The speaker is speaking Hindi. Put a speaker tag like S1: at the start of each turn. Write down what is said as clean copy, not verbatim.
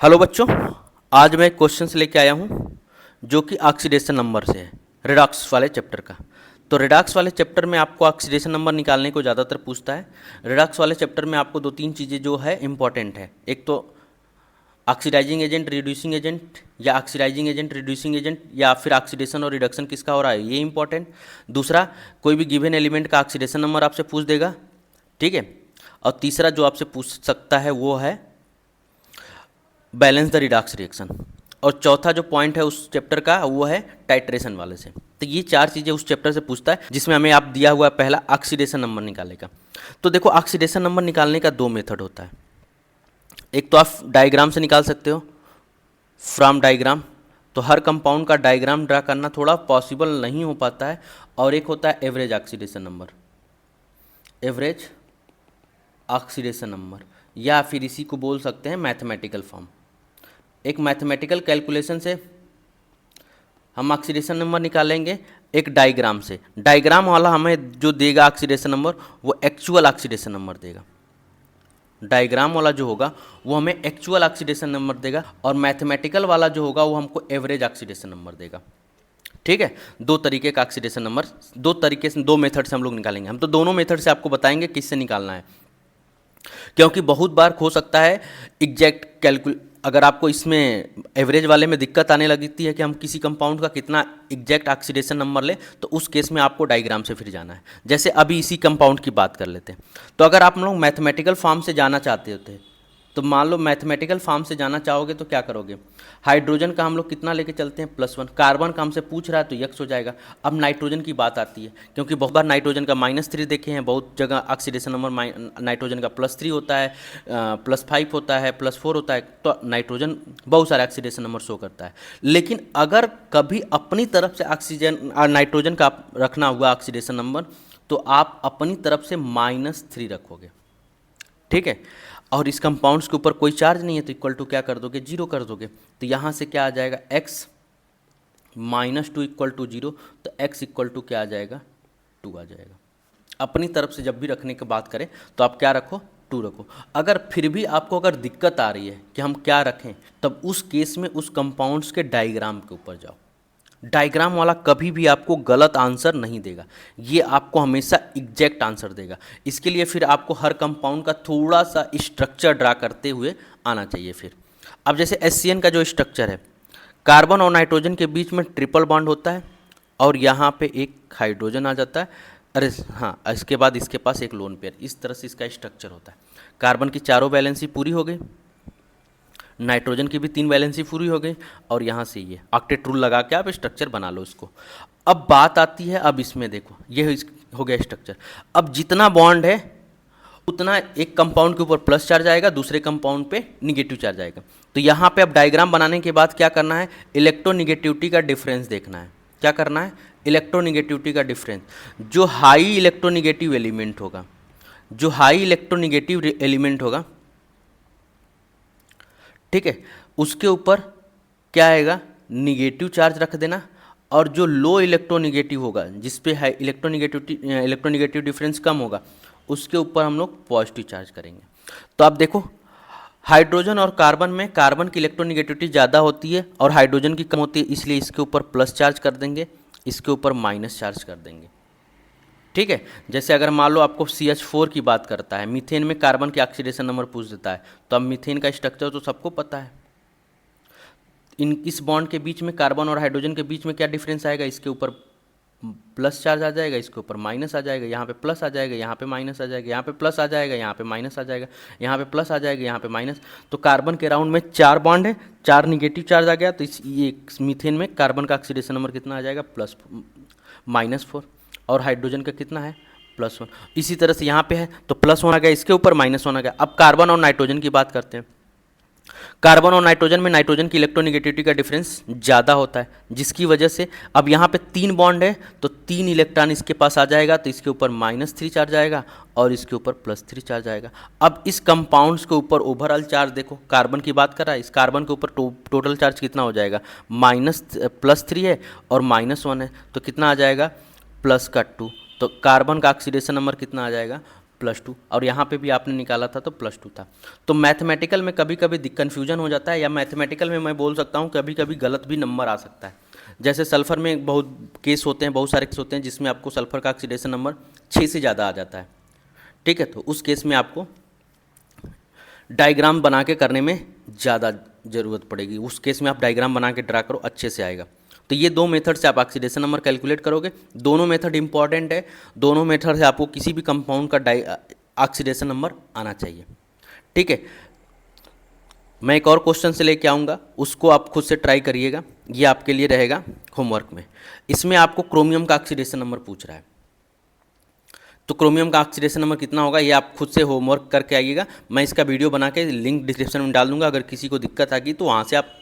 S1: हेलो बच्चों, आज मैं क्वेश्चंस लेके आया हूँ जो कि ऑक्सीडेशन नंबर से है, रिडॉक्स वाले चैप्टर का। तो रिडॉक्स वाले चैप्टर में आपको ऑक्सीडेशन नंबर निकालने को ज़्यादातर पूछता है। रिडॉक्स वाले चैप्टर में आपको दो तीन चीज़ें जो है इंपॉर्टेंट है। एक तो ऑक्सीडाइजिंग एजेंट, रिड्यूसिंग एजेंट, या ऑक्सीडाइजिंग एजेंट, रिड्यूसिंग एजेंट, या फिर ऑक्सीडेशन और रिडक्शन किसका हो रहा है, ये इंपॉर्टेंट। दूसरा, कोई भी गिवन एलिमेंट का ऑक्सीडेशन नंबर आपसे पूछ देगा, ठीक है। और तीसरा जो आपसे पूछ सकता है वो है बैलेंस द रिडॉक्स रिएक्शन। और चौथा जो पॉइंट है उस चैप्टर का वो है टाइट्रेशन वाले से। तो ये चार चीज़ें उस चैप्टर से पूछता है, जिसमें हमें आप दिया हुआ है पहला ऑक्सीडेशन नंबर निकालने का। तो देखो, ऑक्सीडेशन नंबर निकालने का दो मेथड होता है। एक तो आप डायग्राम से निकाल सकते हो, फ्रॉम डायग्राम। तो हर कंपाउंड का डायग्राम ड्रा करना थोड़ा पॉसिबल नहीं हो पाता है। और एक होता है average oxidation number, average oxidation number, या फिर इसी को बोल सकते हैं मैथमेटिकल फॉर्म। एक मैथमेटिकल कैलकुलेशन से हम ऑक्सीडेशन नंबर निकालेंगे, एक डायग्राम से। डायग्राम वाला हमें जो देगा ऑक्सीडेशन नंबर वो एक्चुअल ऑक्सीडेशन नंबर देगा। डायग्राम वाला जो होगा वो हमें एक्चुअल ऑक्सीडेशन नंबर देगा, और मैथमेटिकल वाला जो होगा वो हमको एवरेज ऑक्सीडेशन नंबर देगा। ठीक है, दो तरीके का ऑक्सीडेशन नंबर, दो तरीके से, दो मेथड से हम लोग निकालेंगे। हम तो दोनों मेथड से आपको बताएंगे किससे निकालना है, क्योंकि बहुत बार हो सकता है एग्जैक्ट अगर आपको इसमें एवरेज वाले में दिक्कत आने लगती है कि हम किसी कंपाउंड का कितना एग्जैक्ट ऑक्सीडेशन नंबर लें, तो उस केस में आपको डायग्राम से फिर जाना है। जैसे अभी इसी कंपाउंड की बात कर लेते हैं। तो अगर आप लोग मैथमेटिकल फॉर्म से जाना चाहते होते, तो मान लो मैथमेटिकल फॉर्म से जाना चाहोगे तो क्या करोगे, हाइड्रोजन का हम लोग कितना लेके चलते हैं, +1। कार्बन का हमसे पूछ रहा है तो यक्स हो जाएगा। अब नाइट्रोजन की बात आती है, क्योंकि बहुत बार नाइट्रोजन का -3 देखे हैं, बहुत जगह ऑक्सीडेशन नंबर नाइट्रोजन का +3 होता है, +5 होता है, +4 होता है। तो नाइट्रोजन बहुत सारे ऑक्सीडेशन नंबर शो करता है। लेकिन अगर कभी अपनी तरफ से ऑक्सीजन नाइट्रोजन का रखना हुआ ऑक्सीडेशन नंबर, तो आप अपनी तरफ से -3 रखोगे, ठीक है। और इस कंपाउंड्स के ऊपर कोई चार्ज नहीं है, तो इक्वल टू क्या कर दोगे, 0 कर दोगे। तो यहाँ से क्या आ जाएगा, x -2 = 0। तो x = क्या आ जाएगा, 2 आ जाएगा। अपनी तरफ से जब भी रखने की बात करें तो आप क्या रखो, 2 रखो। अगर फिर भी आपको अगर दिक्कत आ रही है कि हम क्या रखें, तब उस केस में उस कंपाउंड्स के डायग्राम के ऊपर जाओ। डायग्राम वाला कभी भी आपको गलत आंसर नहीं देगा, ये आपको हमेशा एग्जैक्ट आंसर देगा। इसके लिए फिर आपको हर कंपाउंड का थोड़ा सा स्ट्रक्चर ड्रा करते हुए आना चाहिए। फिर अब जैसे HCN का जो स्ट्रक्चर है, कार्बन और नाइट्रोजन के बीच में ट्रिपल बॉन्ड होता है, और यहाँ पे एक हाइड्रोजन आ जाता है। अरे हाँ, इसके बाद इसके पास एक लोन पेयर। इस तरह से इसका स्ट्रक्चर होता है। कार्बन की चारों वैलेंसी पूरी हो गई, नाइट्रोजन की भी 3 वैलेंसी पूरी हो गई, और यहाँ से ये ऑक्टेट रूल लगा के आप स्ट्रक्चर बना लो इसको। अब बात आती है, अब इसमें देखो, ये हो गया स्ट्रक्चर। अब जितना बॉन्ड है उतना एक कंपाउंड के ऊपर प्लस चार्ज आएगा, दूसरे कंपाउंड पे निगेटिव चार्ज आएगा। तो यहाँ पे अब डायग्राम बनाने के बाद क्या करना है, इलेक्ट्रोनिगेटिविटी का डिफरेंस देखना है। क्या करना है, इलेक्ट्रोनिगेटिविटी का डिफरेंस। जो हाई इलेक्ट्रोनिगेटिव एलिमेंट होगा, जो हाई इलेक्ट्रोनिगेटिव एलिमेंट होगा, ठीक है, उसके ऊपर क्या आएगा, निगेटिव चार्ज रख देना। और जो लो इलेक्ट्रोनिगेटिव होगा, जिस पे हाई इलेक्ट्रोनिगेटिव डिफरेंस कम होगा, उसके ऊपर हम लोग पॉजिटिव चार्ज करेंगे। तो आप देखो, हाइड्रोजन और कार्बन में कार्बन की इलेक्ट्रोनिगेटिविटी ज़्यादा होती है और हाइड्रोजन की कम होती है, इसलिए इसके ऊपर प्लस चार्ज कर देंगे, इसके ऊपर माइनस चार्ज कर देंगे, ठीक है। जैसे अगर मान लो आपको CH4 की बात करता है, मीथेन में कार्बन के ऑक्सीडेशन नंबर पूछ देता है, तो अब मीथेन का स्ट्रक्चर तो सबको पता है। इस बॉन्ड के बीच में, कार्बन और हाइड्रोजन के बीच में क्या डिफरेंस आएगा, इसके ऊपर प्लस चार्ज आ जाएगा, इसके ऊपर माइनस आ जाएगा, यहाँ पे प्लस आ जाएगा, यहाँ पे माइनस आ जाएगा, यहाँ पे प्लस आ जाएगा, यहाँ पे माइनस आ जाएगा, यहाँ पे प्लस आ जाएगा, यहाँ पे माइनस। तो कार्बन के राउंड में 4 बॉन्ड है, 4 निगेटिव चार्ज आ गया। तो ये मीथेन में कार्बन का ऑक्सीडेशन नंबर कितना आ जाएगा, -4। और हाइड्रोजन का कितना है, +1। इसी तरह से यहाँ पे है तो +1 आ गया, इसके ऊपर -1 आ गया। अब कार्बन और नाइट्रोजन की बात करते हैं। कार्बन और नाइट्रोजन में नाइट्रोजन की इलेक्ट्रोनिगेटिविटी का डिफरेंस ज़्यादा होता है, जिसकी वजह से अब यहाँ पे 3 बॉन्ड है, तो 3 इलेक्ट्रॉन इसके पास आ जाएगा, तो इसके ऊपर -3 चार्ज आएगा और इसके ऊपर +3 चार्ज आएगा। अब इस कंपाउंड्स के ऊपर ओवरऑल चार्ज देखो, कार्बन की बात कर रहा है, इस कार्बन के ऊपर टोटल चार्ज कितना हो जाएगा, +3 है और -1 है, तो कितना आ जाएगा, +2। तो कार्बन का ऑक्सीडेशन नंबर कितना आ जाएगा, +2, और यहाँ पे भी आपने निकाला था तो +2 था। तो मैथमेटिकल में कभी कभी कन्फ्यूजन हो जाता है, या मैथमेटिकल में मैं बोल सकता हूँ कभी कभी गलत भी नंबर आ सकता है। जैसे सल्फ़र में बहुत केस होते हैं, बहुत सारे केस होते हैं जिसमें आपको सल्फ़र का ऑक्सीडेशन नंबर 6 से ज़्यादा आ जाता है। ठीक है, तो उस केस में आपको डायग्राम बना के करने में ज़्यादा ज़रूरत पड़ेगी। उस केस में आप डायग्राम बना के ड्रा करो, अच्छे से आएगा। तो ये 2 मेथड से आप ऑक्सीडेशन नंबर कैलकुलेट करोगे। दोनों मेथड इंपॉर्टेंट है, दोनों मेथड से आपको किसी भी कंपाउंड का ऑक्सीडेशन नंबर आना चाहिए। ठीक है, मैं एक और क्वेश्चन से लेके आऊँगा, उसको आप खुद से ट्राई करिएगा, ये आपके लिए रहेगा होमवर्क में। इसमें आपको क्रोमियम का ऑक्सीडेशन नंबर पूछ रहा है, तो क्रोमियम का ऑक्सीडेशन नंबर कितना होगा ये आप खुद से होमवर्क करके आइएगा। मैं इसका वीडियो बना के लिंक डिस्क्रिप्शन में डाल दूंगा, अगर किसी को दिक्कत आ गई तो वहाँ से आप